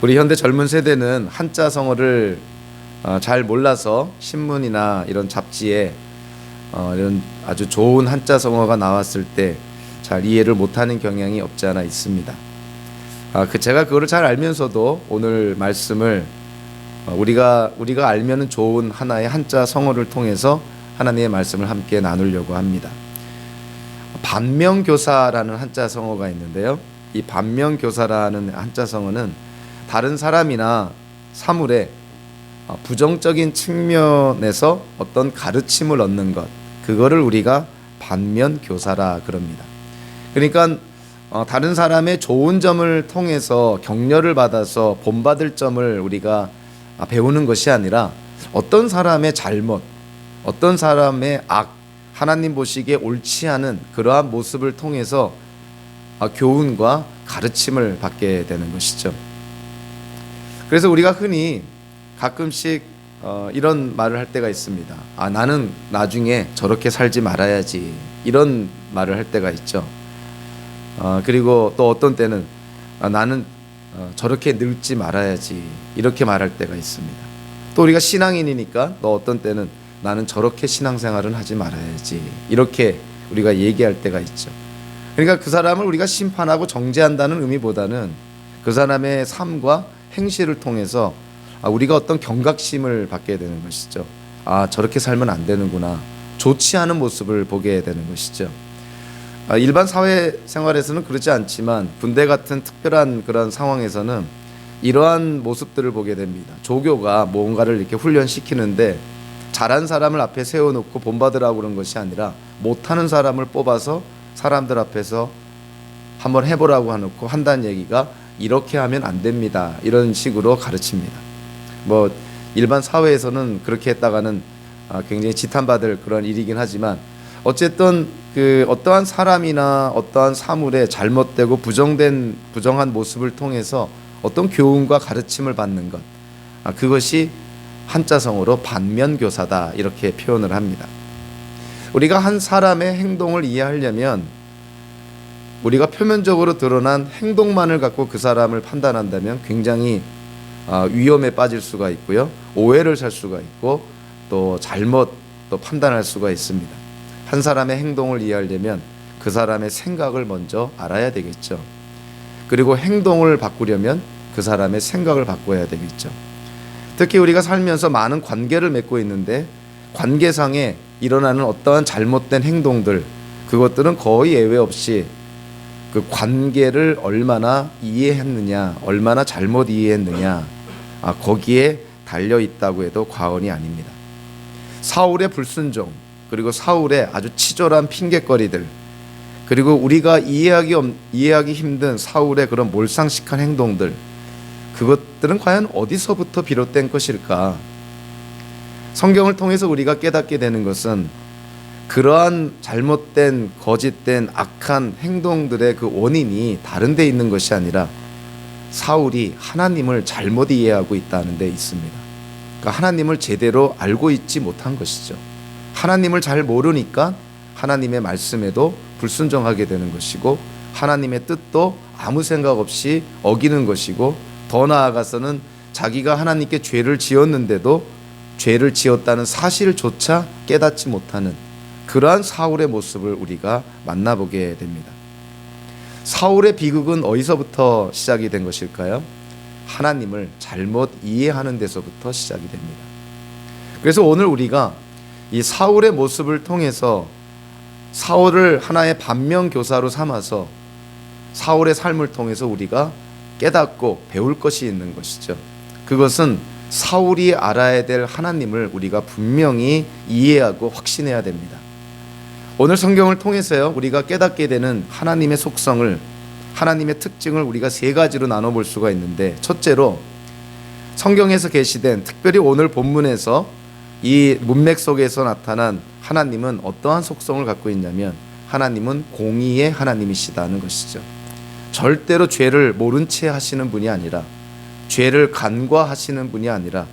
우리 현대 젊은 세대는 한자성어를 잘 몰라서 신문이나 이런 잡지에 이런 아주 좋은 한자성어가 나왔을 때 잘 이해를 못하는 경향이 없지 않아 있습니다. 제가 그거를 잘 알면서도 오늘 말씀을 우리가 알면은 좋은 하나의 한자성어를 통해서 하나님의 말씀을 함께 나누려고 합니다. 반면교사라는 한자성어가 있는데요. 이 반면교사라는 한자성어는 다른 사람이나 사물에 부정적인 측면에서 어떤 가르침을 얻는 것, 그거를 우리가 반면교사라 그럽니다. 그러니까 다른 사람의 좋은 점을 통해서 격려를 받아서 본받을 점을 우리가 배우는 것이 아니라 어떤 사람의 잘못, 어떤 사람의 악, 하나님 보시기에 옳지 않은 그러한 모습을 통해서 교훈과 가르침을 받게 되는 것이죠. 그래서 우리가 흔히 가끔씩 이런 말을 할 때가 있습니다. 나는 나중에 저렇게 살지 말아야지, 이런 말을 할 때가 있죠. 그리고 또 어떤 때는 나는 저렇게 늙지 말아야지, 이렇게 말할 때가 있습니다. 또 우리가 신앙인이니까 또 어떤 때는 나는 저렇게 신앙생활은 하지 말아야지, 이렇게 우리가 얘기할 때가 있죠. 그러니까 그 사람을 우리가 심판하고 정죄한다는 의미보다는 그 사람의 삶과 행실을 통해서 우리가 어떤 경각심을 받게 되는 것이죠. 저렇게 살면 안 되는구나, 좋지 않은 모습을 보게 되는 것이죠. 일반 사회생활에서는 그렇지 않지만 군대 같은 특별한 그런 상황에서는 이러한 모습들을 보게 됩니다. 조교가 뭔가를 이렇게 훈련시키는데 잘한 사람을 앞에 세워놓고 본받으라고 그런 것이 아니라 못하는 사람을 뽑아서 사람들 앞에서 한번 해보라고 해놓고 한다는 얘기가 이렇게 하면 안 됩니다, 이런 식으로 가르칩니다. 일반 사회에서는 그렇게 했다가는 굉장히 지탄받을 그런 일이긴 하지만 어쨌든 어떠한 사람이나 어떠한 사물의 잘못되고 부정한 모습을 통해서 어떤 교훈과 가르침을 받는 것, 그것이 한자성어로 반면교사다, 이렇게 표현을 합니다. 우리가 한 사람의 행동을 이해하려면 우리가 표면적으로 드러난 행동만을 갖고 그 사람을 판단한다면 굉장히 위험에 빠질 수가 있고요, 오해를 살 수가 있고 또 잘못 또 판단할 수가 있습니다. 한 사람의 행동을 이해하려면 그 사람의 생각을 먼저 알아야 되겠죠. 그리고 행동을 바꾸려면 그 사람의 생각을 바꿔야 되겠죠. 특히 우리가 살면서 많은 관계를 맺고 있는데 관계상에 일어나는 어떠한 잘못된 행동들, 그것들은 거의 예외 없이 그 관계를 얼마나 이해했느냐, 얼마나 잘못 이해했느냐, 거기에 달려 있다고 해도 과언이 아닙니다. 사울의 불순종, 그리고 사울의 아주 치졸한 핑계거리들, 그리고 우리가 이해하기 힘든 사울의 그런 몰상식한 행동들, 그것들은 과연 어디서부터 비롯된 것일까? 성경을 통해서 우리가 깨닫게 되는 것은 그러한 잘못된, 거짓된, 악한 행동들의 그 원인이 다른 데 있는 것이 아니라 사울이 하나님을 잘못 이해하고 있다는 데 있습니다. 그러니까 하나님을 제대로 알고 있지 못한 것이죠. 하나님을 잘 모르니까 하나님의 말씀에도 불순종하게 되는 것이고 하나님의 뜻도 아무 생각 없이 어기는 것이고, 더 나아가서는 자기가 하나님께 죄를 지었는데도 죄를 지었다는 사실조차 깨닫지 못하는 그러한 사울의 모습을 우리가 만나보게 됩니다. 사울의 비극은 어디서부터 시작이 된 것일까요? 하나님을 잘못 이해하는 데서부터 시작이 됩니다. 그래서 오늘 우리가 이 사울의 모습을 통해서 사울을 하나의 반면교사로 삼아서 사울의 삶을 통해서 우리가 깨닫고 배울 것이 있는 것이죠. 그것은 사울이 알아야 될 하나님을 우리가 분명히 이해하고 확신해야 됩니다. 오늘 성경을 통해서요, 우리가 깨닫게 되는 하나님의 속성을, 하나님의 특징을 우리가 세 가지로 나눠볼 수가 있는데, 첫째로 성경에서 계시된, 특별히 오늘 본문에서 이 문맥 속에서 나타난 하나님은 어떠한 속성을 갖고 있냐면 하나님은 공의의 하나님이시다는 것이죠. 절대로 죄를 모른 채 하시는 분이 아니라, 죄를 간과하시는 분이 아니라,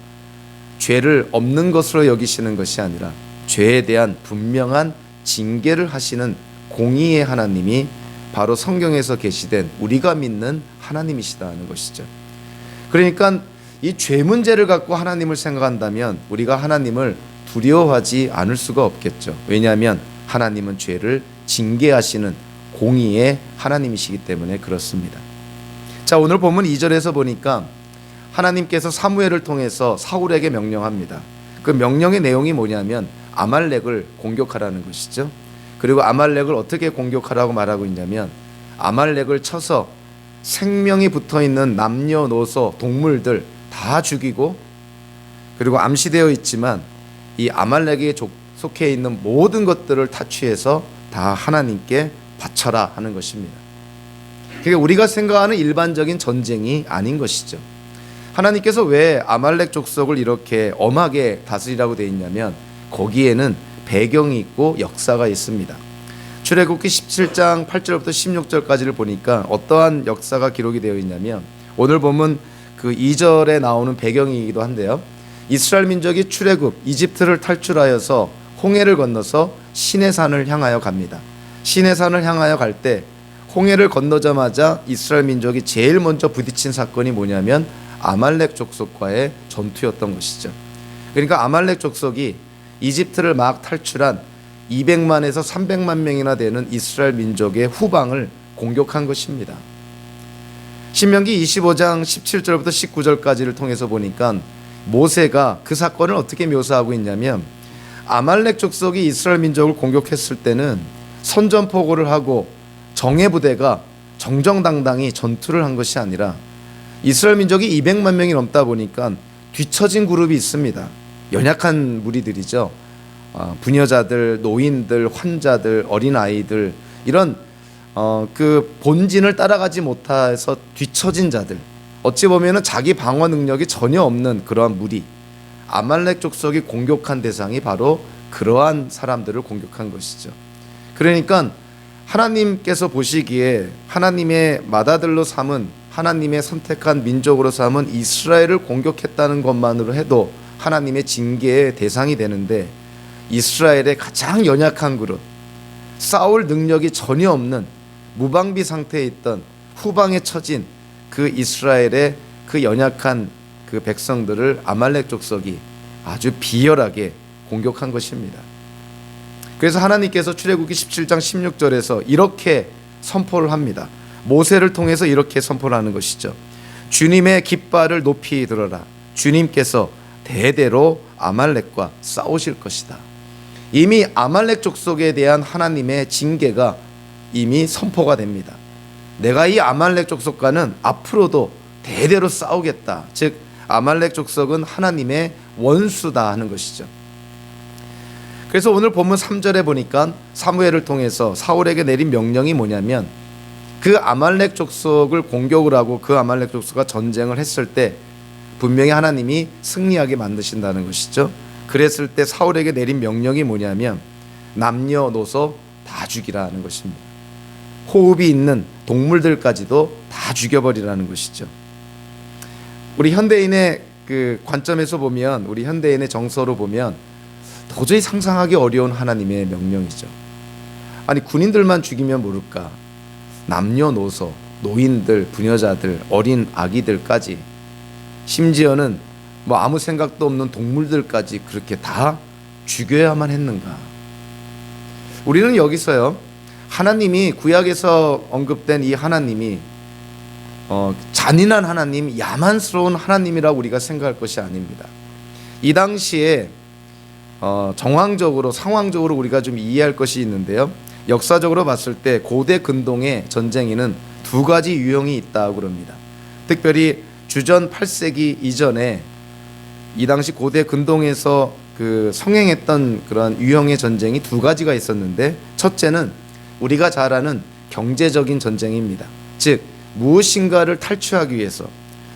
죄를 없는 것으로 여기시는 것이 아니라 죄에 대한 분명한 징계를 하시는 공의의 하나님이 바로 성경에서 계시된 우리가 믿는 하나님이시다는 것이죠. 그러니까 이 죄 문제를 갖고 하나님을 생각한다면 우리가 하나님을 두려워하지 않을 수가 없겠죠. 왜냐하면 하나님은 죄를 징계하시는 공의의 하나님이시기 때문에 그렇습니다. 자, 오늘 본문 2절에서 보니까 하나님께서 사무엘을 통해서 사울에게 명령합니다. 그 명령의 내용이 뭐냐면 아말렉을 공격하라는 것이죠. 그리고 아말렉을 어떻게 공격하라고 말하고 있냐면 아말렉을 쳐서 생명이 붙어있는 남녀노소 동물들 다 죽이고, 그리고 암시되어 있지만 이 아말렉에 속해 있는 모든 것들을 타취해서 다 하나님께 바쳐라 하는 것입니다. 그게 우리가 생각하는 일반적인 전쟁이 아닌 것이죠. 하나님께서 왜 아말렉 족속을 이렇게 엄하게 다스리라고 되어 있냐면 거기에는 배경이 있고 역사가 있습니다. 출애굽기 17장 8절부터 16절까지를 보니까 어떠한 역사가 기록이 되어 있냐면 오늘 보면 그 2절에 나오는 배경이기도 한데요. 이스라엘 민족이 출애굽 이집트를 탈출하여서 홍해를 건너서 시내산을 향하여 갑니다. 시내산을 향하여 갈 때 홍해를 건너자마자 이스라엘 민족이 제일 먼저 부딪힌 사건이 뭐냐면 아말렉 족속과의 전투였던 것이죠. 그러니까 아말렉 족속이 이집트를 막 탈출한 200만에서 300만 명이나 되는 이스라엘 민족의 후방을 공격한 것입니다. 신명기 25장 17절부터 19절까지를 통해서 보니까 모세가 그 사건을 어떻게 묘사하고 있냐면 아말렉 족속이 이스라엘 민족을 공격했을 때는 선전포고를 하고 정예부대가 정정당당히 전투를 한 것이 아니라 이스라엘 민족이 200만 명이 넘다 보니까 뒤처진 그룹이 있습니다. 연약한 무리들이죠. 부녀자들, 노인들, 환자들, 어린아이들, 이런 그 본진을 따라가지 못해서 뒤처진 자들, 어찌 보면 자기 방어 능력이 전혀 없는 그러한 무리, 아말렉 족속이 공격한 대상이 바로 그러한 사람들을 공격한 것이죠. 그러니까 하나님께서 보시기에 하나님의 맏아들로 삼은, 하나님의 선택한 민족으로 삼은 이스라엘을 공격했다는 것만으로 해도 하나님의 징계의 대상이 되는데, 이스라엘의 가장 연약한 그룹, 싸울 능력이 전혀 없는 무방비 상태에 있던 후방에 처진 그 이스라엘의 그 연약한 그 백성들을 아말렉 족속이 아주 비열하게 공격한 것입니다. 그래서 하나님께서 출애굽기 17장 16절에서 이렇게 선포를 합니다. 모세를 통해서 이렇게 선포를 하는 것이죠. 주님의 깃발을 높이 들어라. 주님께서 대대로 아말렉과 싸우실 것이다. 이미 아말렉 족속에 대한 하나님의 징계가 이미 선포가 됩니다. 내가 이 아말렉 족속과는 앞으로도 대대로 싸우겠다. 즉 아말렉 족속은 하나님의 원수다 하는 것이죠. 그래서 오늘 본문 3절에 보니까 사무엘을 통해서 사울에게 내린 명령이 뭐냐면 그 아말렉 족속을 공격을 하고 그 아말렉 족속과 전쟁을 했을 때 분명히 하나님이 승리하게 만드신다는 것이죠. 그랬을 때 사울에게 내린 명령이 뭐냐면 남녀노소 다 죽이라는 것입니다. 호흡이 있는 동물들까지도 다 죽여버리라는 것이죠. 우리 현대인의 그 관점에서 보면, 우리 현대인의 정서로 보면 도저히 상상하기 어려운 하나님의 명령이죠. 아니 군인들만 죽이면 모를까, 남녀노소, 노인들, 부녀자들, 어린 아기들까지, 심지어는 뭐 아무 생각도 없는 동물들까지 그렇게 다 죽여야만 했는가. 우리는 여기서요, 하나님이 구약에서 언급된 이 하나님이 잔인한 하나님, 야만스러운 하나님이라고 우리가 생각할 것이 아닙니다. 이 당시에 정황적으로, 상황적으로 우리가 좀 이해할 것이 있는데요. 역사적으로 봤을 때 고대 근동의 전쟁에는 두 가지 유형이 있다고 그럽니다. 특별히 주전 8세기 이전에 이 당시 고대 근동에서 그 성행했던 그런 유형의 전쟁이 두 가지가 있었는데, 첫째는 우리가 잘 아는 경제적인 전쟁입니다. 즉 무엇인가를 탈취하기 위해서,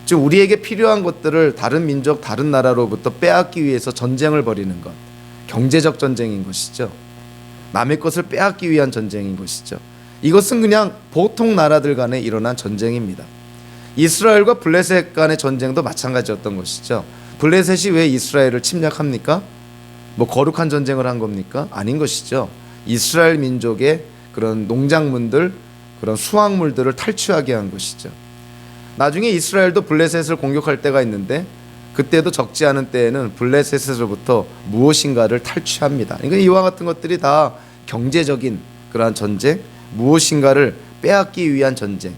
즉 우리에게 필요한 것들을 다른 민족, 다른 나라로부터 빼앗기 위해서 전쟁을 벌이는 것, 경제적 전쟁인 것이죠. 남의 것을 빼앗기 위한 전쟁인 것이죠. 이것은 그냥 보통 나라들 간에 일어난 전쟁입니다. 이스라엘과 블레셋 간의 전쟁도 마찬가지였던 것이죠. 블레셋이 왜 이스라엘을 침략합니까? 뭐 거룩한 전쟁을 한 겁니까? 아닌 것이죠. 이스라엘 민족의 그런 농작물들, 그런 수확물들을 탈취하게 한 것이죠. 나중에 이스라엘도 블레셋을 공격할 때가 있는데 그때도 적지 않은 때에는 블레셋으로부터 무엇인가를 탈취합니다. 그러니까 이와 같은 것들이 다 경제적인 그러한 전쟁, 무엇인가를 빼앗기 위한 전쟁.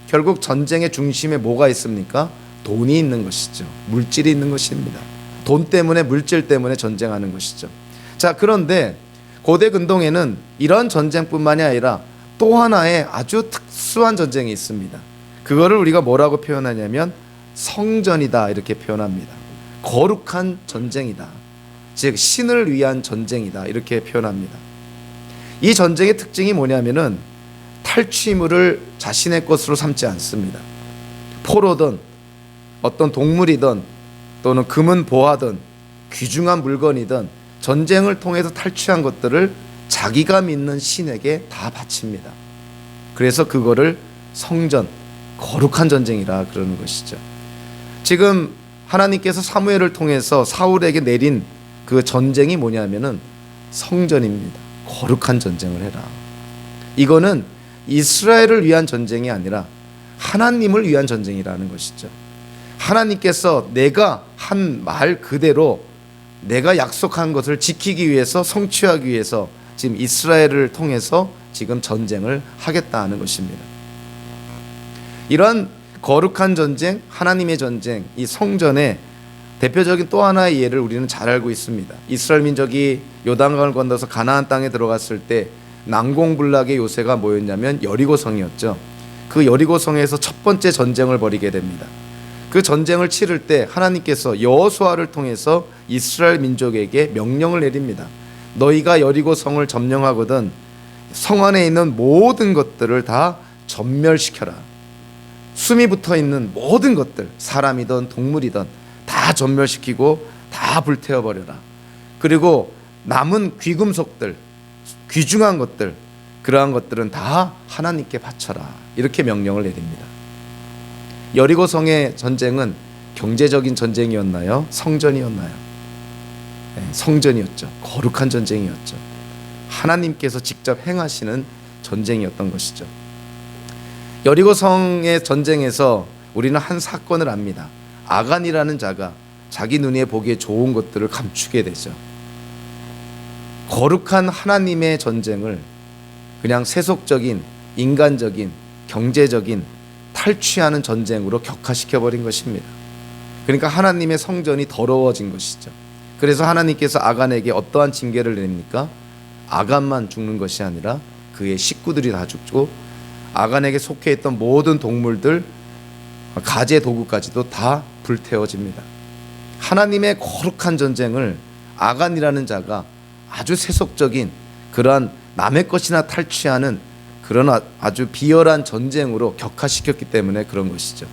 결국 전쟁의 중심에 뭐가 있습니까? 돈이 있는 것이죠. 물질이 있는 것입니다. 돈 때문에, 물질 때문에 전쟁하는 것이죠. 자, 그런데 고대 근동에는 이런 전쟁뿐만이 아니라 또 하나의 아주 특수한 전쟁이 있습니다. 그거를 우리가 뭐라고 표현하냐면 성전이다 이렇게 표현합니다. 거룩한 전쟁이다. 즉 신을 위한 전쟁이다 이렇게 표현합니다. 이 전쟁의 특징이 뭐냐면은 탈취물을 자신의 것으로 삼지 않습니다. 포로든 어떤 동물이든 또는 금은 보화든 귀중한 물건이든 전쟁을 통해서 탈취한 것들을 자기가 믿는 신에게 다 바칩니다. 그래서 그거를 성전, 거룩한 전쟁이라 그러는 것이죠. 지금 하나님께서 사무엘을 통해서 사울에게 내린 그 전쟁이 뭐냐면은 성전입니다. 거룩한 전쟁을 해라. 이거는 이스라엘을 위한 전쟁이 아니라 하나님을 위한 전쟁이라는 것이죠. 하나님께서 내가 한 말 그대로 내가 약속한 것을 지키기 위해서, 성취하기 위해서 지금 이스라엘을 통해서 지금 전쟁을 하겠다는 것입니다. 이러한 거룩한 전쟁, 하나님의 전쟁, 이 성전의 대표적인 또 하나의 예를 우리는 잘 알고 있습니다. 이스라엘 민족이 요단강을 건너서 가나안 땅에 들어갔을 때 난공불락의 요새가 뭐였냐면 여리고성이었죠. 그 여리고성에서 첫 번째 전쟁을 벌이게 됩니다. 그 전쟁을 치를 때 하나님께서 여호수아를 통해서 이스라엘 민족에게 명령을 내립니다. 너희가 여리고성을 점령하거든 성 안에 있는 모든 것들을 다 전멸시켜라. 숨이 붙어 있는 모든 것들, 사람이든 동물이든 다 전멸시키고 다 불태워버려라. 그리고 남은 귀금속들, 귀중한 것들, 그러한 것들은 다 하나님께 바쳐라. 이렇게 명령을 내립니다. 여리고성의 전쟁은 경제적인 전쟁이었나요? 성전이었나요? 네, 성전이었죠. 거룩한 전쟁이었죠. 하나님께서 직접 행하시는 전쟁이었던 것이죠. 여리고성의 전쟁에서 우리는 한 사건을 압니다. 아간이라는 자가 자기 눈에 보기에 좋은 것들을 감추게 되죠. 거룩한 하나님의 전쟁을 그냥 세속적인, 인간적인, 경제적인 탈취하는 전쟁으로 격화시켜버린 것입니다. 그러니까 하나님의 성전이 더러워진 것이죠. 그래서 하나님께서 아간에게 어떠한 징계를 내립니까? 아간만 죽는 것이 아니라 그의 식구들이 다 죽고 아간에게 속해 있던 모든 동물들, 가재 도구까지도 다 불태워집니다. 하나님의 거룩한 전쟁을 아간이라는 자가 아주 세속적인 그러한 남의 것이나 탈취하는 그런 아주 비열한 전쟁으로 격화시켰기 때문에 그런 것이죠.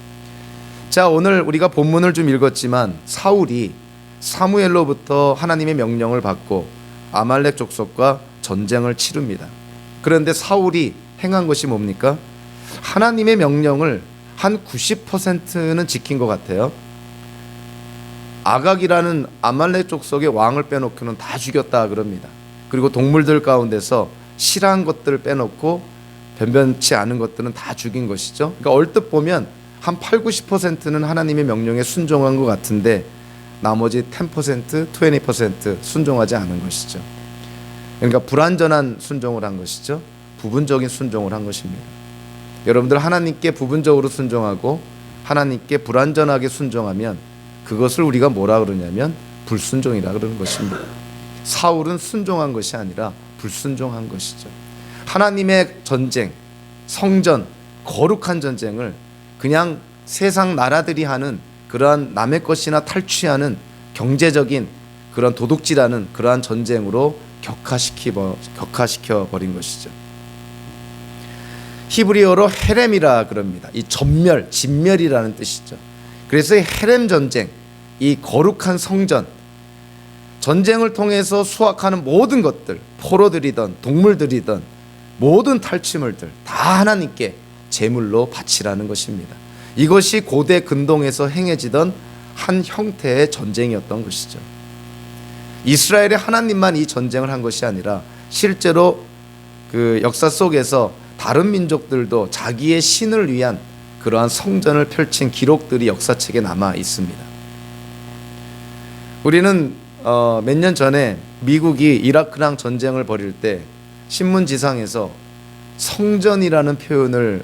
자, 오늘 우리가 본문을 좀 읽었지만 사울이 사무엘로부터 하나님의 명령을 받고 아말렉 족속과 전쟁을 치릅니다. 그런데 사울이 행한 것이 뭡니까? 하나님의 명령을 한 90%는 지킨 것 같아요. 아각이라는 아말렉 족속의 왕을 빼놓고는 다 죽였다 그럽니다. 그리고 동물들 가운데서 실한 것들을 빼놓고 변변치 않은 것들은 다 죽인 것이죠. 그러니까 얼뜻 보면 한 8, 90%는 하나님의 명령에 순종한 것 같은데 나머지 10%, 20% 순종하지 않은 것이죠. 그러니까 불완전한 순종을 한 것이죠. 부분적인 순종을 한 것입니다. 여러분들 하나님께 부분적으로 순종하고 하나님께 불완전하게 순종하면 그것을 우리가 뭐라 그러냐면 불순종이라 그러는 것입니다. 사울은 순종한 것이 아니라 불순종한 것이죠. 하나님의 전쟁, 성전, 거룩한 전쟁을 그냥 세상 나라들이 하는 그러한 남의 것이나 탈취하는 경제적인 그런 도둑질하는 그러한 전쟁으로 격화시켜 버린 것이죠. 히브리어로 헤렘이라 그럽니다. 이 전멸, 진멸이라는 뜻이죠. 그래서 이 헤렘 전쟁, 이 거룩한 성전, 전쟁을 통해서 수확하는 모든 것들, 포로들이든 동물들이든 모든 탈취물들 다 하나님께 제물로 바치라는 것입니다. 이것이 고대 근동에서 행해지던 한 형태의 전쟁이었던 것이죠. 이스라엘의 하나님만 이 전쟁을 한 것이 아니라 실제로 그 역사 속에서 다른 민족들도 자기의 신을 위한 그러한 성전을 펼친 기록들이 역사책에 남아 있습니다. 우리는 몇 년 전에 미국이 이라크랑 전쟁을 벌일 때 신문지상에서 성전이라는 표현을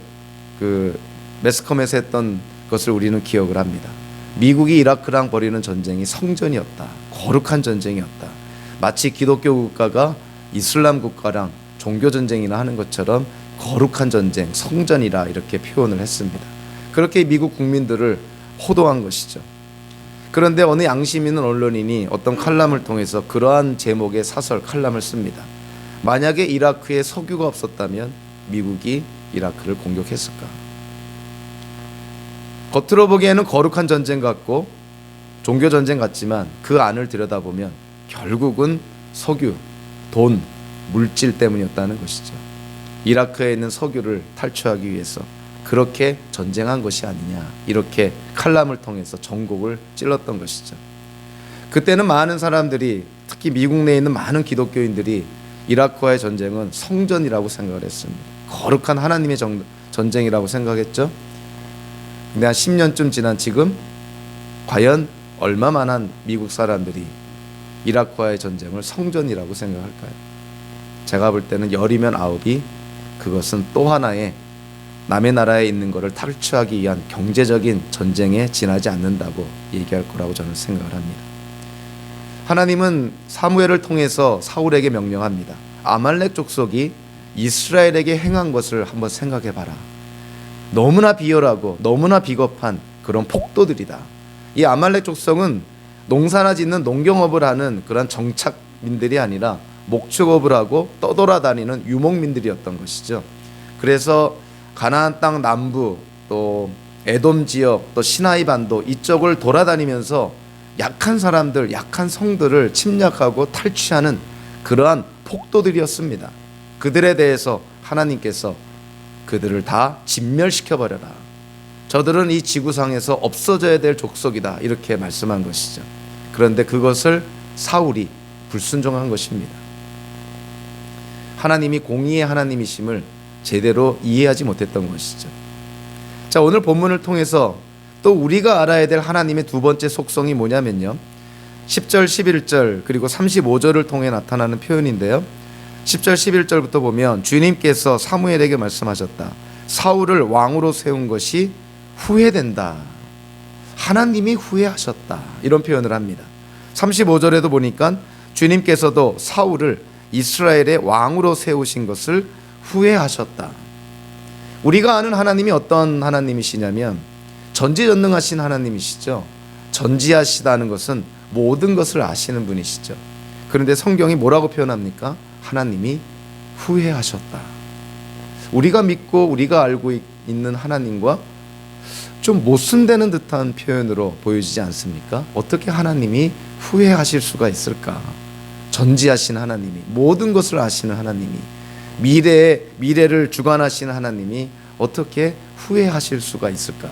매스컴에서 했던 것을 우리는 기억을 합니다. 미국이 이라크랑 벌이는 전쟁이 성전이었다. 거룩한 전쟁이었다. 마치 기독교 국가가 이슬람 국가랑 종교 전쟁이나 하는 것처럼 거룩한 전쟁, 성전이라 이렇게 표현을 했습니다. 그렇게 미국 국민들을 호도한 것이죠. 그런데 어느 양심 있는 언론인이 어떤 칼럼을 통해서 그러한 제목의 사설 칼럼을 씁니다. 만약에 이라크에 석유가 없었다면 미국이 이라크를 공격했을까? 겉으로 보기에는 거룩한 전쟁 같고 종교 전쟁 같지만 그 안을 들여다보면 결국은 석유, 돈, 물질 때문이었다는 것이죠. 이라크에 있는 석유를 탈취하기 위해서 그렇게 전쟁한 것이 아니냐, 이렇게 칼럼을 통해서 전곡을 찔렀던 것이죠. 그때는 많은 사람들이, 특히 미국 내에 있는 많은 기독교인들이 이라크와의 전쟁은 성전이라고 생각을 했습니다. 거룩한 하나님의 전쟁이라고 생각했죠. 근데 한 10년쯤 지난 지금 과연 얼마만한 미국 사람들이 이라크와의 전쟁을 성전이라고 생각할까요? 제가 볼 때는 10이면 9이 그것은 또 하나의 남의 나라에 있는 것을 탈취하기 위한 경제적인 전쟁에 지나지 않는다고 얘기할 거라고 저는 생각을 합니다. 하나님은 사무엘을 통해서 사울에게 명령합니다. 아말렉 족속이 이스라엘에게 행한 것을 한번 생각해 봐라. 너무나 비열하고 너무나 비겁한 그런 폭도들이다. 이 아말렉 족속은 농사나 짓는 농경업을 하는 그런 정착민들이 아니라 목축업을 하고 떠돌아다니는 유목민들이었던 것이죠. 그래서 가나안 땅 남부, 또 에돔 지역, 또 시나이 반도 이쪽을 돌아다니면서 약한 사람들, 약한 성들을 침략하고 탈취하는 그러한 폭도들이었습니다. 그들에 대해서 하나님께서 그들을 다 진멸시켜버려라. 저들은 이 지구상에서 없어져야 될 족속이다. 이렇게 말씀한 것이죠. 그런데 그것을 사울이 불순종한 것입니다. 하나님이 공의의 하나님이심을 제대로 이해하지 못했던 것이죠. 자, 오늘 본문을 통해서 또 우리가 알아야 될 하나님의 두 번째 속성이 뭐냐면요, 10절, 11절 그리고 35절을 통해 나타나는 표현인데요. 10절, 11절부터 보면 주님께서 사무엘에게 말씀하셨다. 사울을 왕으로 세운 것이 후회된다. 하나님이 후회하셨다. 이런 표현을 합니다. 35절에도 보니까 주님께서도 사울을 이스라엘의 왕으로 세우신 것을 후회하셨다. 우리가 아는 하나님이 어떤 하나님이시냐면 전지전능하신 하나님이시죠. 전지하시다는 것은 모든 것을 아시는 분이시죠. 그런데 성경이 뭐라고 표현합니까? 하나님이 후회하셨다. 우리가 믿고 우리가 알고 있는 하나님과 좀 모순되는 듯한 표현으로 보여지지 않습니까? 어떻게 하나님이 후회하실 수가 있을까? 전지하신 하나님이, 모든 것을 아시는 하나님이, 미래를 주관하시는 하나님이 어떻게 후회하실 수가 있을까?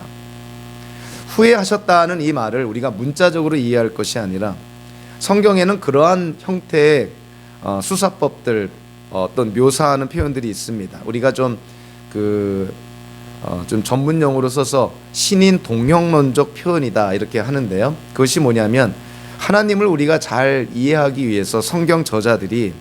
후회하셨다는 이 말을 우리가 문자적으로 이해할 것이 아니라 성경에는 그러한 형태의 수사법들, 어떤 묘사하는 표현들이 있습니다. 우리가 좀 전문 용어로 써서 신인 동형론적 표현이다 이렇게 하는데요. 그것이 뭐냐면 하나님을 우리가 잘 이해하기 위해서 성경 저자들이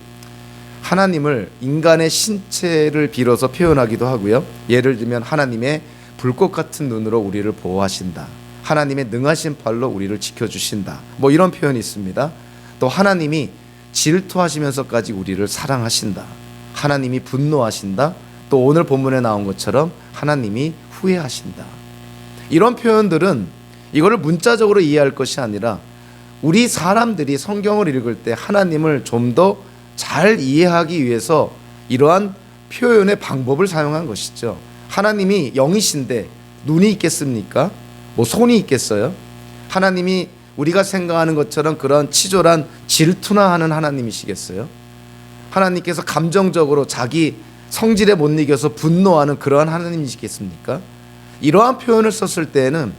하나님을 인간의 신체를 빌어서 표현하기도 하고요. 예를 들면 하나님의 불꽃 같은 눈으로 우리를 보호하신다. 하나님의 능하신 팔로 우리를 지켜주신다. 뭐 이런 표현이 있습니다. 또 하나님이 질투하시면서까지 우리를 사랑하신다. 하나님이 분노하신다. 또 오늘 본문에 나온 것처럼 하나님이 후회하신다. 이런 표현들은 이거를 문자적으로 이해할 것이 아니라 우리 사람들이 성경을 읽을 때 하나님을 좀 더 잘 이해하기 위해서 이러한 표현의 방법을 사용한 것이죠. 하나님이 영이신데 눈이 있겠습니까? 뭐 손이 있겠어요? 하나님이 우리가 생각하는 것처럼 그런 치졸한 질투나 하는 하나님이시겠어요? 하나님께서 감정적으로 자기 성질에 못 이겨서 분노하는 그러한 하나님이시겠습니까? 이러한 표현을 썼을 때에는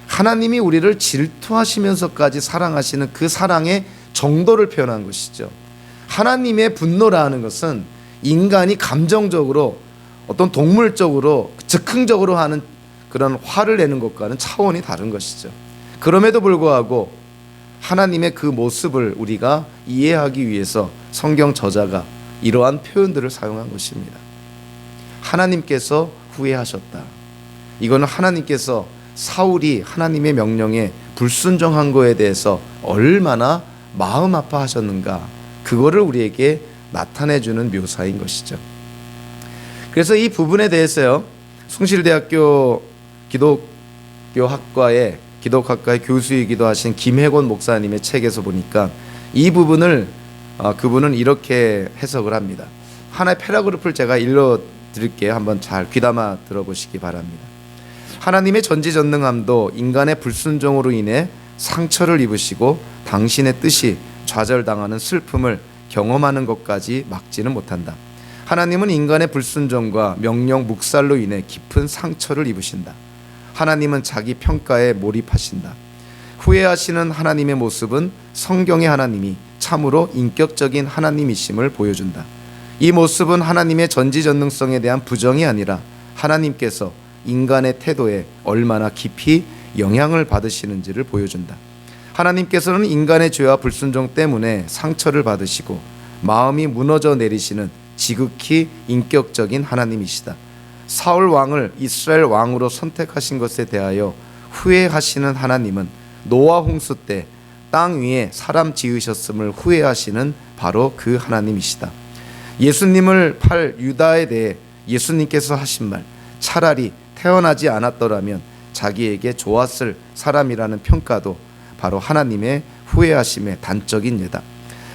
하나님이 우리를 질투하시면서까지 사랑하시는 그 사랑의 정도를 표현한 것이죠. 하나님의 분노라는 것은 인간이 감정적으로 어떤 동물적으로 즉흥적으로 하는 그런 화를 내는 것과는 차원이 다른 것이죠. 그럼에도 불구하고 하나님의 그 모습을 우리가 이해하기 위해서 성경 저자가 이러한 표현들을 사용한 것입니다. 하나님께서 후회하셨다. 이거는 하나님께서 사울이 하나님의 명령에 불순종한 거에 대해서 얼마나 마음 아파하셨는가, 그거를 우리에게 나타내주는 묘사인 것이죠. 그래서 이 부분에 대해서요, 숭실대학교 기독학과의 교수이기도 하신 김혜곤 목사님의 책에서 보니까 이 부분을 그분은 이렇게 해석을 합니다. 하나의 패러그래프를 제가 읽어드릴게요. 한번 잘 귀담아 들어보시기 바랍니다. 하나님의 전지전능함도 인간의 불순종으로 인해 상처를 입으시고 당신의 뜻이 좌절당하는 슬픔을 경험하는 것까지 막지는 못한다. 하나님은 인간의 불순종과 명령 묵살로 인해 깊은 상처를 입으신다. 하나님은 자기 평가에 몰입하신다. 후회하시는 하나님의 모습은 성경의 하나님이 참으로 인격적인 하나님이심을 보여준다. 이 모습은 하나님의 전지전능성에 대한 부정이 아니라 하나님께서 인간의 태도에 얼마나 깊이 영향을 받으시는지를 보여준다. 하나님께서는 인간의 죄와 불순종 때문에 상처를 받으시고 마음이 무너져 내리시는 지극히 인격적인 하나님이시다. 사울 왕을 이스라엘 왕으로 선택하신 것에 대하여 후회하시는 하나님은 노아 홍수 때 땅 위에 사람 지으셨음을 후회하시는 바로 그 하나님이시다. 예수님을 팔 유다에 대해 예수님께서 하신 말, 차라리 태어나지 않았더라면 자기에게 좋았을 사람이라는 평가도 바로 하나님의 후회하심의 단적인 예다.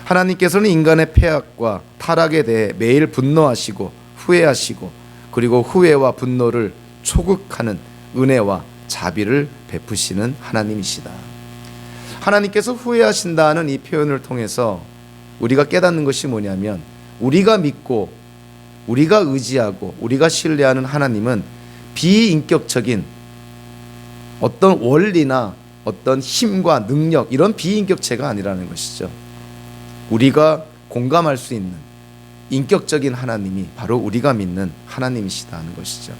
하나님께서는 인간의 패악과 타락에 대해 매일 분노하시고 후회하시고, 그리고 후회와 분노를 초극하는 은혜와 자비를 베푸시는 하나님이시다. 하나님께서 후회하신다는 이 표현을 통해서 우리가 깨닫는 것이 뭐냐면, 우리가 믿고 우리가 의지하고 우리가 신뢰하는 하나님은 비인격적인 어떤 원리나 어떤 힘과 능력, 이런 비인격체가 아니라는 것이죠. 우리가 공감할 수 있는 인격적인 하나님이 바로 우리가 믿는 하나님이시다는 것이죠.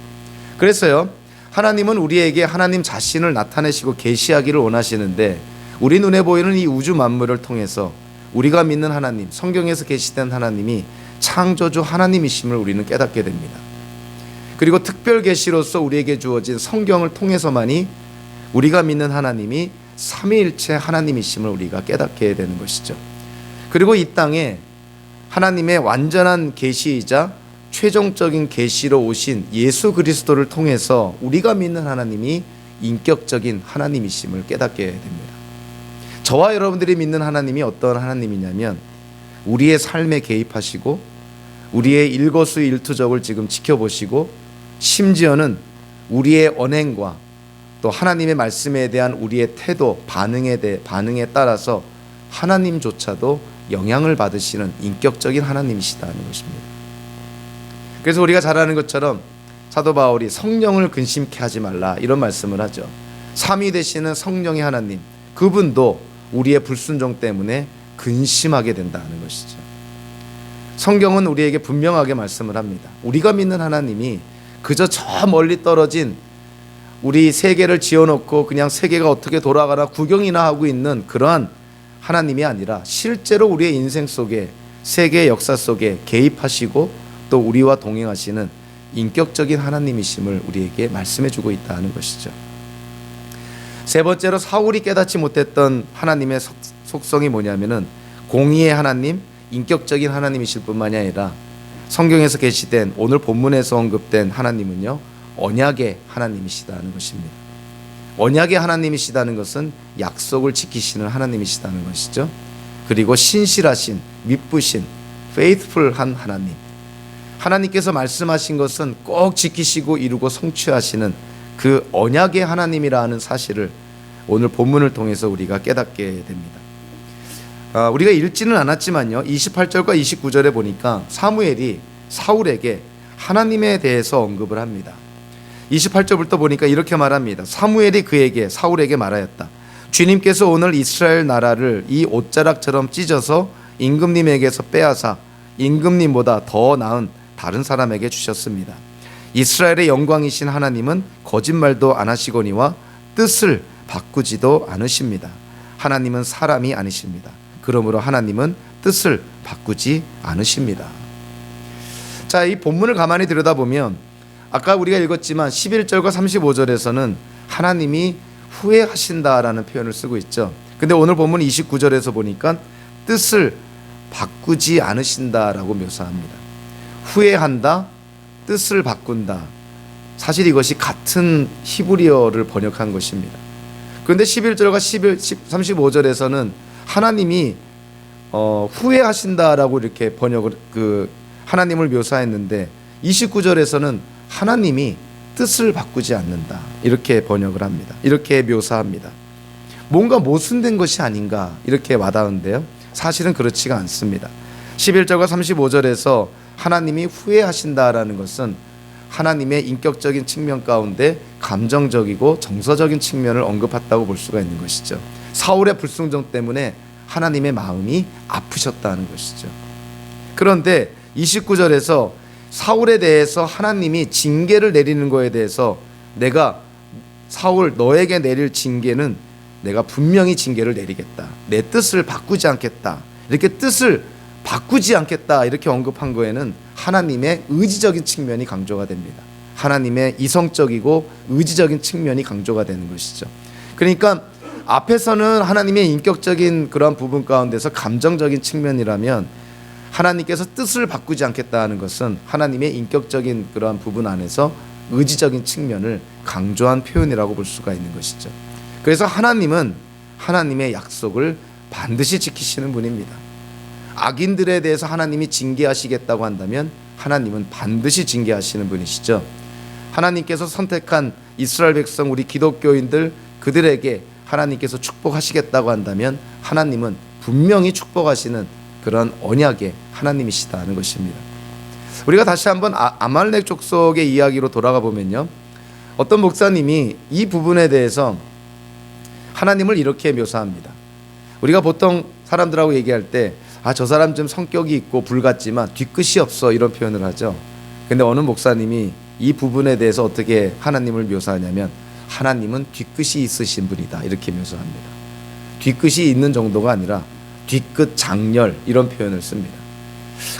그래서요, 하나님은 우리에게 하나님 자신을 나타내시고 계시하기를 원하시는데, 우리 눈에 보이는 이 우주 만물을 통해서 우리가 믿는 하나님, 성경에서 계시된 하나님이 창조주 하나님이심을 우리는 깨닫게 됩니다. 그리고 특별 계시로서 우리에게 주어진 성경을 통해서만이 우리가 믿는 하나님이 삼위일체 하나님이심을 우리가 깨닫게 되는 것이죠. 그리고 이 땅에 하나님의 완전한 계시이자 최종적인 계시로 오신 예수 그리스도를 통해서 우리가 믿는 하나님이 인격적인 하나님이심을 깨닫게 됩니다. 저와 여러분들이 믿는 하나님이 어떤 하나님이냐면, 우리의 삶에 개입하시고 우리의 일거수일투족을 지금 지켜보시고, 심지어는 우리의 언행과 또 하나님의 말씀에 대한 우리의 태도, 반응에 따라서 하나님조차도 영향을 받으시는 인격적인 하나님이시다는 것입니다. 그래서 우리가 잘 아는 것처럼 사도 바울이 성령을 근심케 하지 말라, 이런 말씀을 하죠. 삼위 되시는 성령의 하나님, 그분도 우리의 불순종 때문에 근심하게 된다는 것이죠. 성경은 우리에게 분명하게 말씀을 합니다. 우리가 믿는 하나님이 그저 저 멀리 떨어진 우리 세계를 지어놓고 그냥 세계가 어떻게 돌아가나 구경이나 하고 있는 그러한 하나님이 아니라, 실제로 우리의 인생 속에, 세계의 역사 속에 개입하시고 또 우리와 동행하시는 인격적인 하나님이심을 우리에게 말씀해주고 있다는 것이죠. 세 번째로, 사울이 깨닫지 못했던 하나님의 속성이 뭐냐면은 공의의 하나님, 인격적인 하나님이실 뿐만이 아니라 성경에서 계시된, 오늘 본문에서 언급된 하나님은요, 언약의 하나님이시다는 것입니다. 언약의 하나님이시다는 것은 약속을 지키시는 하나님이시다는 것이죠. 그리고 신실하신, 믿부신, faithful한 하나님, 하나님께서 말씀하신 것은 꼭 지키시고 이루고 성취하시는 그 언약의 하나님이라는 사실을 오늘 본문을 통해서 우리가 깨닫게 됩니다. 우리가 읽지는 않았지만요, 28절과 29절에 보니까 사무엘이 사울에게 하나님에 대해서 언급을 합니다. 28절부터 보니까 이렇게 말합니다. 사무엘이 그에게, 사울에게 말하였다. 주님께서 오늘 이스라엘 나라를 이 옷자락처럼 찢어서 임금님에게서 빼앗아 임금님보다 더 나은 다른 사람에게 주셨습니다. 이스라엘의 영광이신 하나님은 거짓말도 안 하시거니와 뜻을 바꾸지도 않으십니다. 하나님은 사람이 아니십니다. 그러므로 하나님은 뜻을 바꾸지 않으십니다. 자, 이 본문을 가만히 들여다보면 아까 우리가 읽었지만 11절과 35절에서는 하나님이 후회하신다라는 표현을 쓰고 있죠. 근데 오늘 본문 29절에서 보니까 뜻을 바꾸지 않으신다라고 묘사합니다. 후회한다, 뜻을 바꾼다. 사실 이것이 같은 히브리어를 번역한 것입니다. 그런데 11절과 35절에서는 하나님이 후회하신다라고 이렇게 번역을 하나님을 묘사했는데 29절에서는 하나님이 뜻을 바꾸지 않는다 이렇게 번역을 합니다. 이렇게 묘사합니다. 뭔가 모순된 것이 아닌가 이렇게 와닿은데요. 사실은 그렇지가 않습니다. 11절과 35절에서 하나님이 후회하신다라는 것은 하나님의 인격적인 측면 가운데 감정적이고 정서적인 측면을 언급했다고 볼 수가 있는 것이죠. 사울의 불순종 때문에 하나님의 마음이 아프셨다는 것이죠. 그런데 29절에서 사울에 대해서 하나님이 징계를 내리는 것에 대해서 내가 사울 너에게 내릴 징계는 내가 분명히 징계를 내리겠다. 내 뜻을 바꾸지 않겠다. 이렇게 뜻을 바꾸지 않겠다 이렇게 언급한 거에는 하나님의 의지적인 측면이 강조가 됩니다. 하나님의 이성적이고 의지적인 측면이 강조가 되는 것이죠. 그러니까 앞에서는 하나님의 인격적인 그러한 부분 가운데서 감정적인 측면이라면 하나님께서 뜻을 바꾸지 않겠다는 것은 하나님의 인격적인 그러한 부분 안에서 의지적인 측면을 강조한 표현이라고 볼 수가 있는 것이죠. 그래서 하나님은 하나님의 약속을 반드시 지키시는 분입니다. 악인들에 대해서 하나님이 징계하시겠다고 한다면 하나님은 반드시 징계하시는 분이시죠. 하나님께서 선택한 이스라엘 백성 우리 기독교인들 그들에게 하나님께서 축복하시겠다고 한다면 하나님은 분명히 축복하시는 그런 언약의 하나님이시다는 것입니다. 우리가 다시 한번 아말렉 족속의 이야기로 돌아가 보면요, 어떤 목사님이 이 부분에 대해서 하나님을 이렇게 묘사합니다. 우리가 보통 사람들하고 얘기할 때 저 사람 좀 성격이 있고 불같지만 뒤끝이 없어 이런 표현을 하죠. 근데 어느 목사님이 이 부분에 대해서 어떻게 하나님을 묘사하냐면 하나님은 뒤끝이 있으신 분이다 이렇게 묘사합니다. 뒤끝이 있는 정도가 아니라 뒤끝 장렬 이런 표현을 씁니다.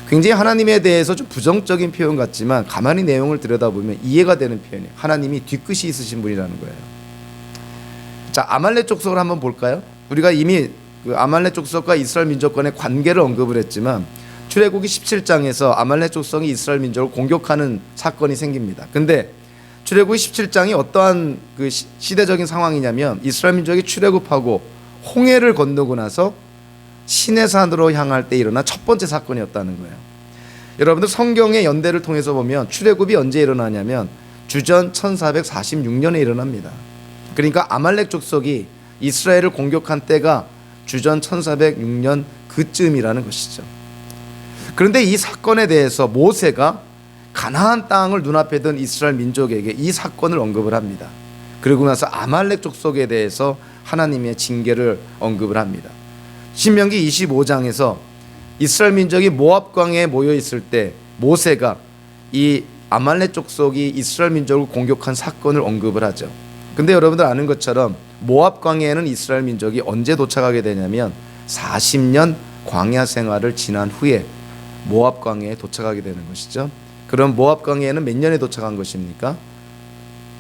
굉장히 하나님에 대해서 좀 부정적인 표현 같지만 가만히 내용을 들여다보면 이해가 되는 표현이에요. 하나님이 뒤끝이 있으신 분이라는 거예요. 자, 아말렉 족속을 한번 볼까요? 우리가 이미 아말렉 족속과 이스라엘 민족 간의 관계를 언급을 했지만 출애굽기 17장에서 아말렉 족속이 이스라엘 민족을 공격하는 사건이 생깁니다. 근데 출애굽기 17장이 어떠한 시대적인 상황이냐면 이스라엘 민족이 출애굽하고 홍해를 건너고 나서 시내산으로 향할 때 일어난 첫 번째 사건이었다는 거예요. 여러분들 성경의 연대를 통해서 보면 출애굽이 언제 일어나냐면 주전 1446년에 일어납니다. 그러니까 아말렉 족속이 이스라엘을 공격한 때가 주전 1406년 그쯤이라는 것이죠. 그런데 이 사건에 대해서 모세가 가나안 땅을 눈앞에 둔 이스라엘 민족에게 이 사건을 언급을 합니다. 그리고 나서 아말렉 족속에 대해서 하나님의 징계를 언급을 합니다. 신명기 25장에서 이스라엘 민족이 모압 광야에 모여 있을 때 모세가 이 아말렉 족속이 이스라엘 민족을 공격한 사건을 언급을 하죠. 근데 여러분들 아는 것처럼 모압 광야에는 이스라엘 민족이 언제 도착하게 되냐면 40년 광야 생활을 지난 후에 모압 광야에 도착하게 되는 것이죠. 그럼 모압 광야에는 몇 년에 도착한 것입니까?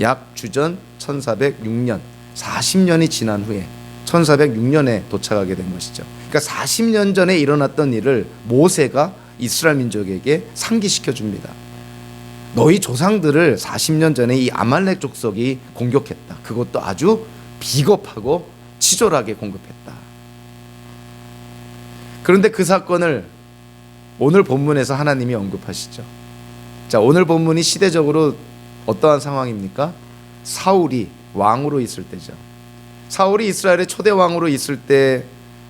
약 주전 1406년 40년이 지난 후에 1406년에 도착하게 된 것이죠. 그러니까 40년 전에 일어났던 일을 모세가 이스라엘 민족에게 상기시켜 줍니다. 너희 조상들을 40년 전에 이 아말렉 족속이 공격했다. 그것도 아주 비겁하고 치졸하게 공격했다. 그런데 그 사건을 오늘 본문에서 하나님이 언급하시죠. 자, 오늘 본문이 시대적으로 어떠한 상황입니까? 사울이 왕으로 있을 때죠. 사울이 이스라엘의 초대 왕으로 있을 때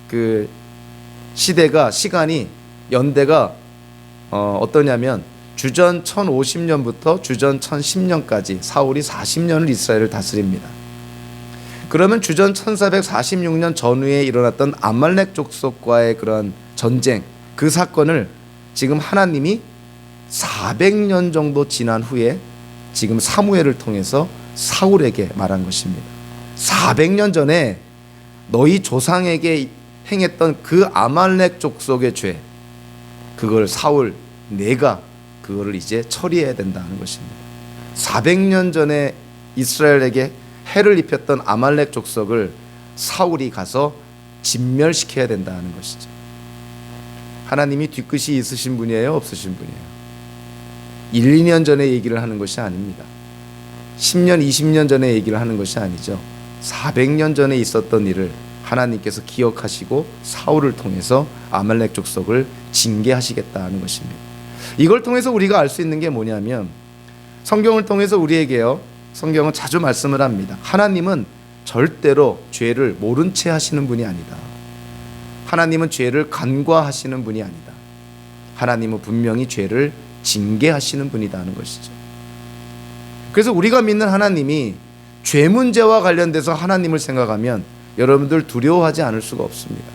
그 시간이 연대가 어떠냐면 주전 1050년부터 주전 1010년까지 사울이 40년을 이스라엘을 다스립니다. 그러면 주전 1446년 전후에 일어났던 아말렉 족속과의 그런 전쟁, 그 사건을 지금 하나님이 400년 정도 지난 후에 지금 사무엘을 통해서 사울에게 말한 것입니다. 400년 전에 너희 조상에게 행했던 그 아말렉 족속의 죄, 그걸 사울 내가 그거를 이제 처리해야 된다는 것입니다. 400년 전에 이스라엘에게 해를 입혔던 아말렉 족속을 사울이 가서 진멸시켜야 된다는 것이죠. 하나님이 뒤끝이 있으신 분이에요, 없으신 분이에요? 1, 2년 전에 얘기를 하는 것이 아닙니다. 10년, 20년 전에 얘기를 하는 것이 아니죠. 400년 전에 있었던 일을 하나님께서 기억하시고 사울을 통해서 아말렉 족속을 징계하시겠다는 것입니다. 이걸 통해서 우리가 알 수 있는 게 뭐냐면, 성경을 통해서 우리에게요, 성경은 자주 말씀을 합니다. 하나님은 절대로 죄를 모른 채 하시는 분이 아니다. 하나님은 죄를 간과하시는 분이 아니다. 하나님은 분명히 죄를 징계하시는 분이다 하는 것이죠. 그래서 우리가 믿는 하나님이 죄 문제와 관련돼서 하나님을 생각하면 여러분들 두려워하지 않을 수가 없습니다.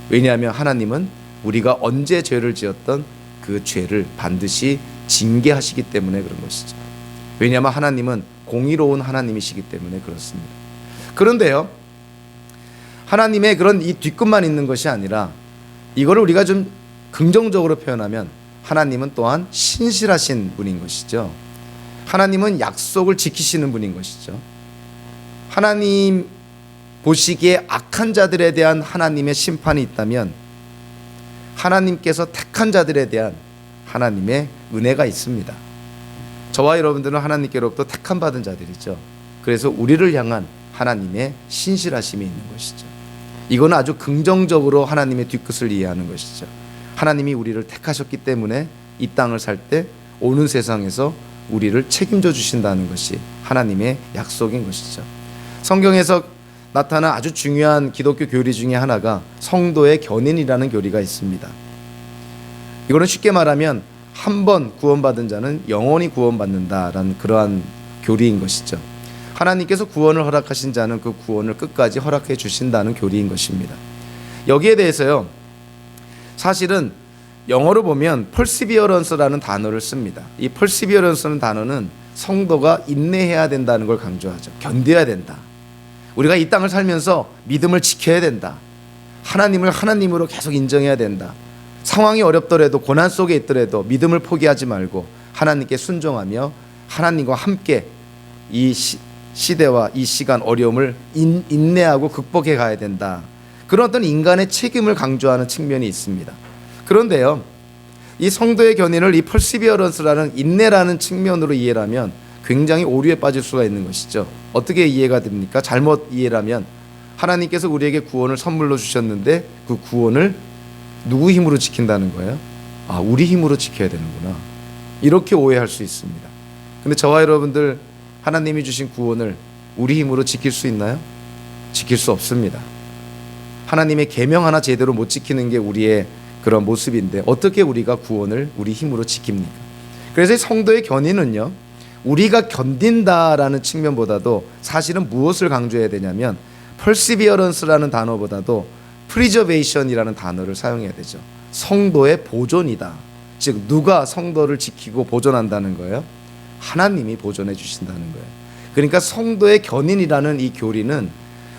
왜냐하면 하나님은 우리가 언제 죄를 지었던 그 죄를 반드시 징계하시기 때문에 그런 것이죠. 왜냐하면 하나님은 공의로운 하나님이시기 때문에 그렇습니다. 그런데요, 하나님의 그런 이 뒤끝만 있는 것이 아니라, 이거를 우리가 좀 긍정적으로 표현하면 하나님은 또한 신실하신 분인 것이죠. 하나님은 약속을 지키시는 분인 것이죠. 하나님 보시기에 악한 자들에 대한 하나님의 심판이 있다면, 하나님께서 택한 자들에 대한 하나님의 은혜가 있습니다. 저와 여러분들은 하나님께로부터 택함 받은 자들이죠. 그래서 우리를 향한 하나님의 신실하심이 있는 것이죠. 이거는 아주 긍정적으로 하나님의 뒤끝을 이해하는 것이죠. 하나님이 우리를 택하셨기 때문에 이 땅을 살 때 오는 세상에서 우리를 책임져 주신다는 것이 하나님의 약속인 것이죠. 성경에서 나타난 아주 중요한 기독교 교리 중에 하나가 성도의 견인이라는 교리가 있습니다. 이거는 쉽게 말하면 한 번 구원받은 자는 영원히 구원받는다라는 그러한 교리인 것이죠. 하나님께서 구원을 허락하신 자는 그 구원을 끝까지 허락해 주신다는 교리인 것입니다. 여기에 대해서요, 사실은 영어로 보면 perseverance라는 단어를 씁니다. 이 perseverance라는 단어는 성도가 인내해야 된다는 걸 강조하죠. 견뎌야 된다. 우리가 이 땅을 살면서 믿음을 지켜야 된다. 하나님을 하나님으로 계속 인정해야 된다. 상황이 어렵더라도, 고난 속에 있더라도 믿음을 포기하지 말고 하나님께 순종하며 하나님과 함께 이 시대와 이 시간 어려움을 인내하고 극복해 가야 된다. 그런 어떤 인간의 책임을 강조하는 측면이 있습니다. 그런데요, 이 성도의 견인을 이 perseverance라는 인내라는 측면으로 이해를 하면 굉장히 오류에 빠질 수가 있는 것이죠. 어떻게 이해가 됩니까? 잘못 이해를 하면 하나님께서 우리에게 구원을 선물로 주셨는데 그 구원을 누구 힘으로 지킨다는 거예요? 아, 우리 힘으로 지켜야 되는구나. 이렇게 오해할 수 있습니다. 근데 저와 여러분들 하나님이 주신 구원을 우리 힘으로 지킬 수 있나요? 지킬 수 없습니다. 하나님의 계명 하나 제대로 못 지키는 게 우리의 그런 모습인데 어떻게 우리가 구원을 우리 힘으로 지킵니까? 그래서 성도의 견인은요, 우리가 견딘다라는 측면보다도 사실은 무엇을 강조해야 되냐면 perseverance라는 단어보다도 preservation이라는 단어를 사용해야 되죠. 성도의 보존이다. 즉 누가 성도를 지키고 보존한다는 거예요? 하나님이 보존해 주신다는 거예요. 그러니까 성도의 견인이라는 이 교리는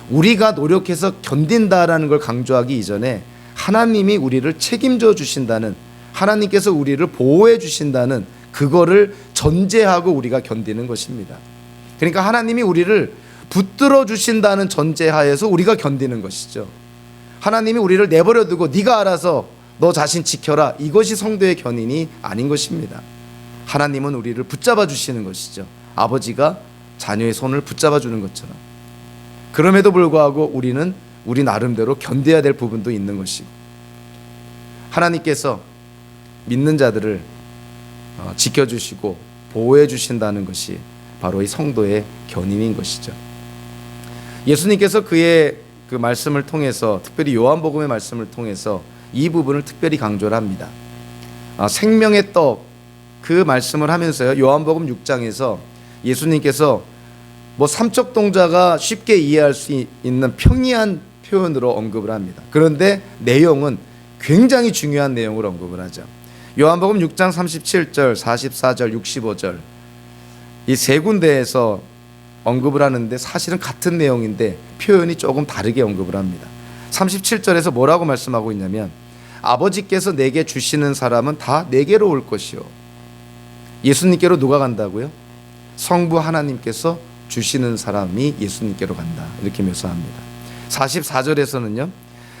우리가 노력해서 견딘다라는 걸 강조하기 이전에 하나님이 우리를 책임져 주신다는, 하나님께서 우리를 보호해 주신다는 그거를 전제하고 우리가 견디는 것입니다. 그러니까 하나님이 우리를 붙들어 주신다는 전제하에서 우리가 견디는 것이죠. 하나님이 우리를 내버려 두고 네가 알아서 너 자신 지켜라, 이것이 성도의 견인이 아닌 것입니다. 하나님은 우리를 붙잡아 주시는 것이죠. 아버지가 자녀의 손을 붙잡아 주는 것처럼. 그럼에도 불구하고 우리는 우리 나름대로 견뎌야 될 부분도 있는 것이고, 하나님께서 믿는 자들을 지켜주시고 보호해 주신다는 것이 바로 이 성도의 견인인 것이죠. 예수님께서 그의 그 말씀을 통해서, 특별히 요한복음의 말씀을 통해서 이 부분을 특별히 강조를 합니다. 생명의 떡, 그 말씀을 하면서요, 요한복음 6장에서 예수님께서 삼척 동자가 쉽게 이해할 수 있는 평이한 표현으로 언급을 합니다. 그런데 내용은 굉장히 중요한 내용을 언급을 하죠. 요한복음 6장 37절, 44절, 65절, 이 세 군데에서 언급을 하는데 사실은 같은 내용인데 표현이 조금 다르게 언급을 합니다. 37절에서 뭐라고 말씀하고 있냐면 아버지께서 내게 주시는 사람은 다 내게로 올 것이요. 예수님께로 누가 간다고요? 성부 하나님께서 주시는 사람이 예수님께로 간다. 이렇게 묘사합니다. 44절에서는요.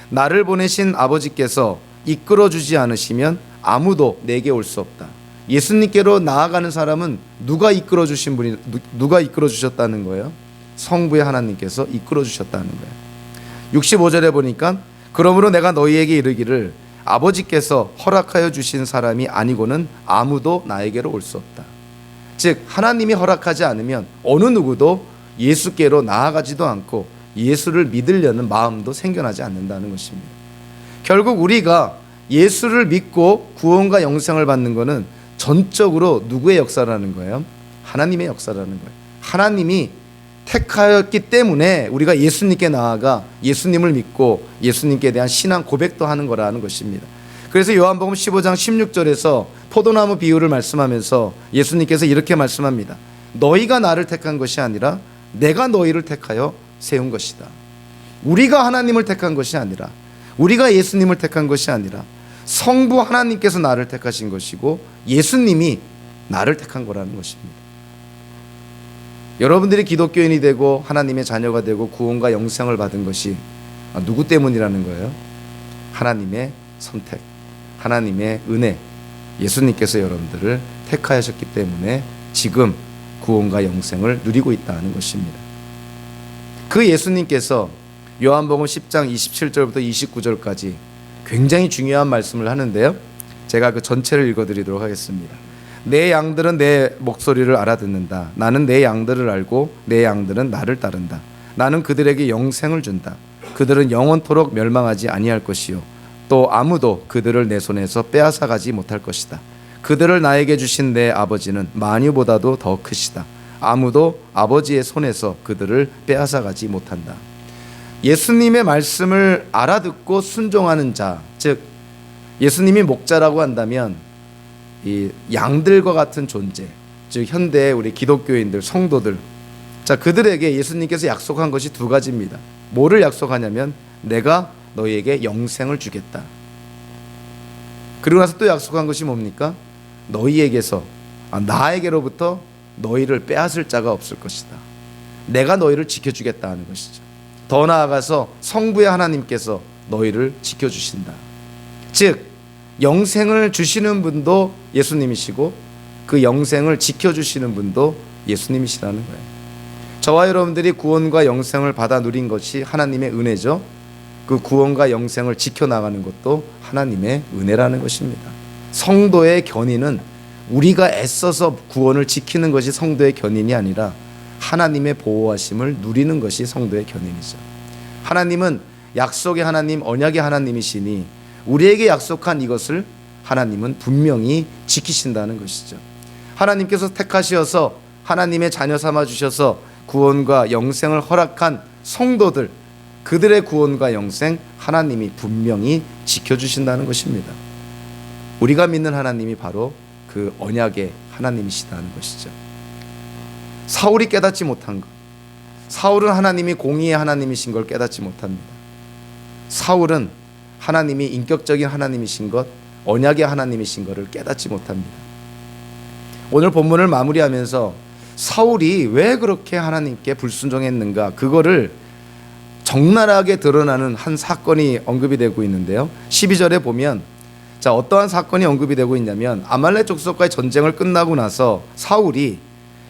나를 보내신 아버지께서 이끌어주지 않으시면 아무도 내게 올 수 없다. 예수님께로 나아가는 사람은 누가 이끌어 주셨다는 거예요? 성부의 하나님께서 이끌어 주셨다는 거예요. 65절에 보니까 그러므로 내가 너희에게 이르기를 아버지께서 허락하여 주신 사람이 아니고는 아무도 나에게로 올 수 없다. 즉 하나님이 허락하지 않으면 어느 누구도 예수께로 나아가지도 않고 예수를 믿으려는 마음도 생겨나지 않는다는 것입니다. 결국 우리가 예수를 믿고 구원과 영생을 받는 것은 전적으로 누구의 역사라는 거예요? 하나님의 역사라는 거예요. 하나님이 택하였기 때문에 우리가 예수님께 나아가 예수님을 믿고 예수님께 대한 신앙 고백도 하는 거라는 것입니다. 그래서 요한복음 15장 16절에서 포도나무 비유를 말씀하면서 예수님께서 이렇게 말씀합니다. 너희가 나를 택한 것이 아니라 내가 너희를 택하여 세운 것이다. 우리가 하나님을 택한 것이 아니라 우리가 예수님을 택한 것이 아니라 성부 하나님께서 나를 택하신 것이고 예수님이 나를 택한 거라는 것입니다. 여러분들이 기독교인이 되고 하나님의 자녀가 되고 구원과 영생을 받은 것이 누구 때문이라는 거예요? 하나님의 선택, 하나님의 은혜, 예수님께서 여러분들을 택하셨기 때문에 지금 구원과 영생을 누리고 있다는 것입니다. 그 예수님께서 요한복음 10장 27절부터 29절까지 굉장히 중요한 말씀을 하는데요. 제가 그 전체를 읽어드리도록 하겠습니다. 내 양들은 내 목소리를 알아듣는다. 나는 내 양들을 알고 내 양들은 나를 따른다. 나는 그들에게 영생을 준다. 그들은 영원토록 멸망하지 아니할 것이요 또 아무도 그들을 내 손에서 빼앗아가지 못할 것이다. 그들을 나에게 주신 내 아버지는 만유보다도 더 크시다. 아무도 아버지의 손에서 그들을 빼앗아가지 못한다. 예수님의 말씀을 알아듣고 순종하는 자, 즉 예수님이 목자라고 한다면 이 양들과 같은 존재, 즉 현대 우리 기독교인들, 성도들, 자 그들에게 예수님께서 약속한 것이 두 가지입니다. 뭐를 약속하냐면 내가 너희에게 영생을 주겠다. 그리고 나서 또 약속한 것이 뭡니까? 너희에게서 나에게로부터 너희를 빼앗을 자가 없을 것이다. 내가 너희를 지켜주겠다 하는 것이죠. 더 나아가서 성부의 하나님께서 너희를 지켜주신다. 즉 영생을 주시는 분도 예수님이시고 그 영생을 지켜주시는 분도 예수님이시라는 거예요. 저와 여러분들이 구원과 영생을 받아 누린 것이 하나님의 은혜죠. 그 구원과 영생을 지켜나가는 것도 하나님의 은혜라는 것입니다. 성도의 견인은 우리가 애써서 구원을 지키는 것이 성도의 견인이 아니라 하나님의 보호하심을 누리는 것이 성도의 견인이죠. 하나님은 약속의 하나님, 언약의 하나님이시니 우리에게 약속한 이것을 하나님은 분명히 지키신다는 것이죠. 하나님께서 택하시어서 하나님의 자녀 삼아 주셔서 구원과 영생을 허락한 성도들, 그들의 구원과 영생 하나님이 분명히 지켜주신다는 것입니다. 우리가 믿는 하나님이 바로 그 언약의 하나님이시다는 것이죠. 사울이 깨닫지 못한 것, 사울은 하나님이 공의의 하나님이신 걸 깨닫지 못합니다. 사울은 하나님이 인격적인 하나님이신 것, 언약의 하나님이신 것을 깨닫지 못합니다. 오늘 본문을 마무리하면서 사울이 왜 그렇게 하나님께 불순종했는가, 그거를 적나라하게 드러나는 한 사건이 언급이 되고 있는데요. 12절에 보면 자 어떠한 사건이 언급이 되고 있냐면 아말렉 족속과의 전쟁을 끝나고 나서 사울이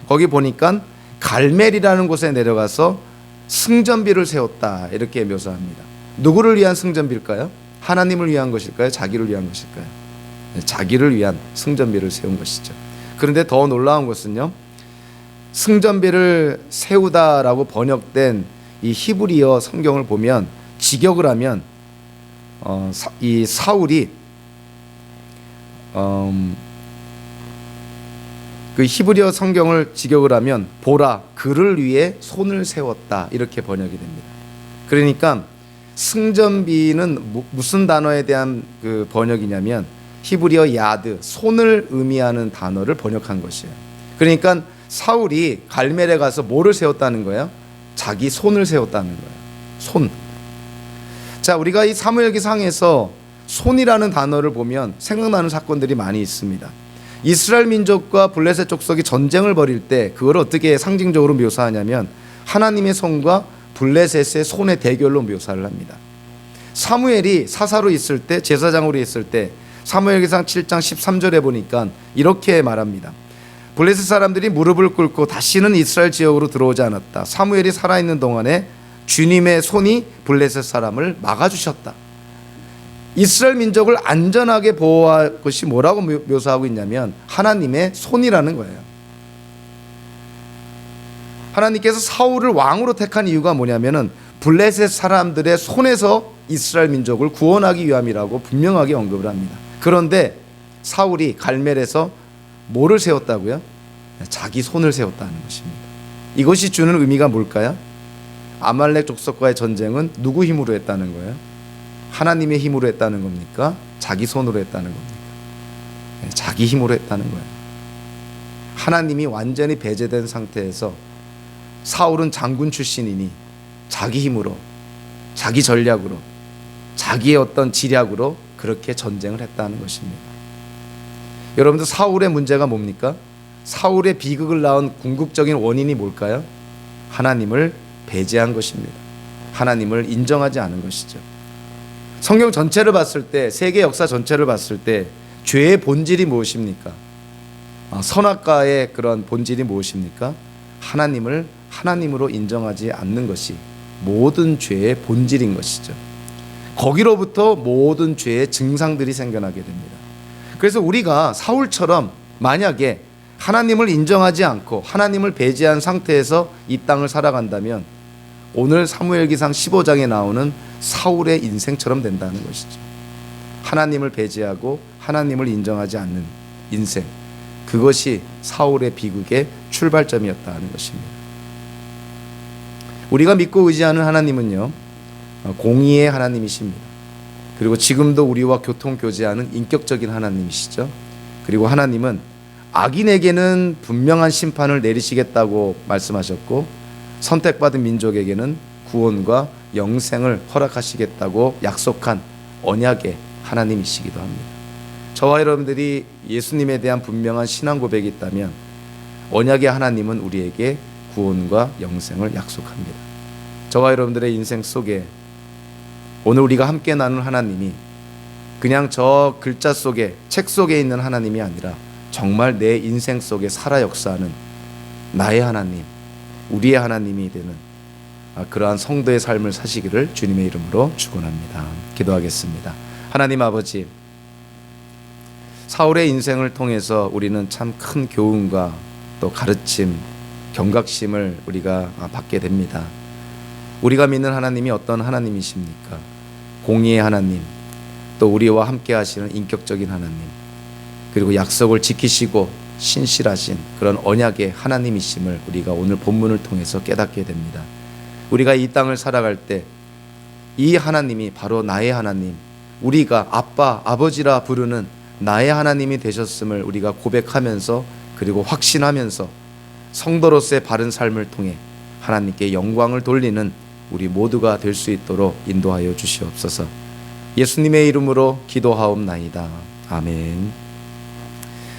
거기 보니까 갈멜이라는 곳에 내려가서 승전비를 세웠다 이렇게 묘사합니다. 누구를 위한 승전비일까요? 하나님을 위한 것일까요? 자기를 위한 것일까요? 자기를 위한 승전비를 세운 것이죠. 그런데 더 놀라운 것은요, 승전비를 세우다라고 번역된 이 히브리어 성경을 보면 직역을 하면 이 사울이 그 히브리어 성경을 직역을 하면 보라 그를 위해 손을 세웠다 이렇게 번역이 됩니다. 그러니까 승전비는 무슨 단어에 대한 그 번역이냐면 히브리어 야드, 손을 의미하는 단어를 번역한 것이에요. 그러니까 사울이 갈멜에 가서 뭐를 세웠다는 거예요? 자기 손을 세웠다는 거예요. 손. 자, 우리가 이 사무엘기상에서 손이라는 단어를 보면 생각나는 사건들이 많이 있습니다. 이스라엘 민족과 블레셋 족속이 전쟁을 벌일 때 그걸 어떻게 상징적으로 묘사하냐면 하나님의 손과 블레셋의 손의 대결로 묘사를 합니다. 사무엘이 사사로 있을 때, 제사장으로 있을 때 사무엘기상 7장 13절에 보니까 이렇게 말합니다. 블레셋 사람들이 무릎을 꿇고 다시는 이스라엘 지역으로 들어오지 않았다. 사무엘이 살아있는 동안에 주님의 손이 블레셋 사람을 막아주셨다. 이스라엘 민족을 안전하게 보호할 것이 뭐라고 묘사하고 있냐면 하나님의 손이라는 거예요. 하나님께서 사울을 왕으로 택한 이유가 뭐냐면은 블레셋 사람들의 손에서 이스라엘 민족을 구원하기 위함이라고 분명하게 언급을 합니다. 그런데 사울이 갈멜에서 뭐를 세웠다고요? 자기 손을 세웠다는 것입니다. 이것이 주는 의미가 뭘까요? 아말렉 족속과의 전쟁은 누구 힘으로 했다는 거예요? 하나님의 힘으로 했다는 겁니까? 자기 손으로 했다는 겁니까? 자기 힘으로 했다는 거예요. 하나님이 완전히 배제된 상태에서 사울은 장군 출신이니 자기 힘으로, 자기 전략으로, 자기의 어떤 지략으로 그렇게 전쟁을 했다는 것입니다. 여러분들, 사울의 문제가 뭡니까? 사울의 비극을 낳은 궁극적인 원인이 뭘까요? 하나님을 배제한 것입니다. 하나님을 인정하지 않은 것이죠. 성경 전체를 봤을 때, 세계 역사 전체를 봤을 때 죄의 본질이 무엇입니까? 선악과의 그런 본질이 무엇입니까? 하나님을 하나님으로 인정하지 않는 것이 모든 죄의 본질인 것이죠. 거기로부터 모든 죄의 증상들이 생겨나게 됩니다. 그래서 우리가 사울처럼 만약에 하나님을 인정하지 않고 하나님을 배제한 상태에서 이 땅을 살아간다면 오늘 사무엘기상 15장에 나오는 사울의 인생처럼 된다는 것이죠. 하나님을 배제하고 하나님을 인정하지 않는 인생, 그것이 사울의 비극의 출발점이었다는 것입니다. 우리가 믿고 의지하는 하나님은요, 공의의 하나님이십니다. 그리고 지금도 우리와 교통교제하는 인격적인 하나님이시죠. 그리고 하나님은 악인에게는 분명한 심판을 내리시겠다고 말씀하셨고 선택받은 민족에게는 구원과 영생을 허락하시겠다고 약속한 언약의 하나님이시기도 합니다. 저와 여러분들이 예수님에 대한 분명한 신앙 고백이 있다면 언약의 하나님은 우리에게 구원과 영생을 약속합니다. 저와 여러분들의 인생 속에 오늘 우리가 함께 나눈 하나님이 그냥 저 글자 속에, 책 속에 있는 하나님이 아니라 정말 내 인생 속에 살아 역사하는 나의 하나님, 우리의 하나님이 되는 그러한 성도의 삶을 사시기를 주님의 이름으로 축원합니다. 기도하겠습니다. 하나님 아버지, 사울의 인생을 통해서 우리는 참 큰 교훈과 또 가르침, 경각심을 우리가 받게 됩니다. 우리가 믿는 하나님이 어떤 하나님이십니까? 공의의 하나님, 또 우리와 함께 하시는 인격적인 하나님, 그리고 약속을 지키시고 신실하신 그런 언약의 하나님이심을 우리가 오늘 본문을 통해서 깨닫게 됩니다. 우리가 이 땅을 살아갈 때 이 하나님이 바로 나의 하나님, 우리가 아빠, 아버지라 부르는 나의 하나님이 되셨음을 우리가 고백하면서 그리고 확신하면서 성도로서의 바른 삶을 통해 하나님께 영광을 돌리는 우리 모두가 될 수 있도록 인도하여 주시옵소서. 예수님의 이름으로 기도하옵나이다. 아멘.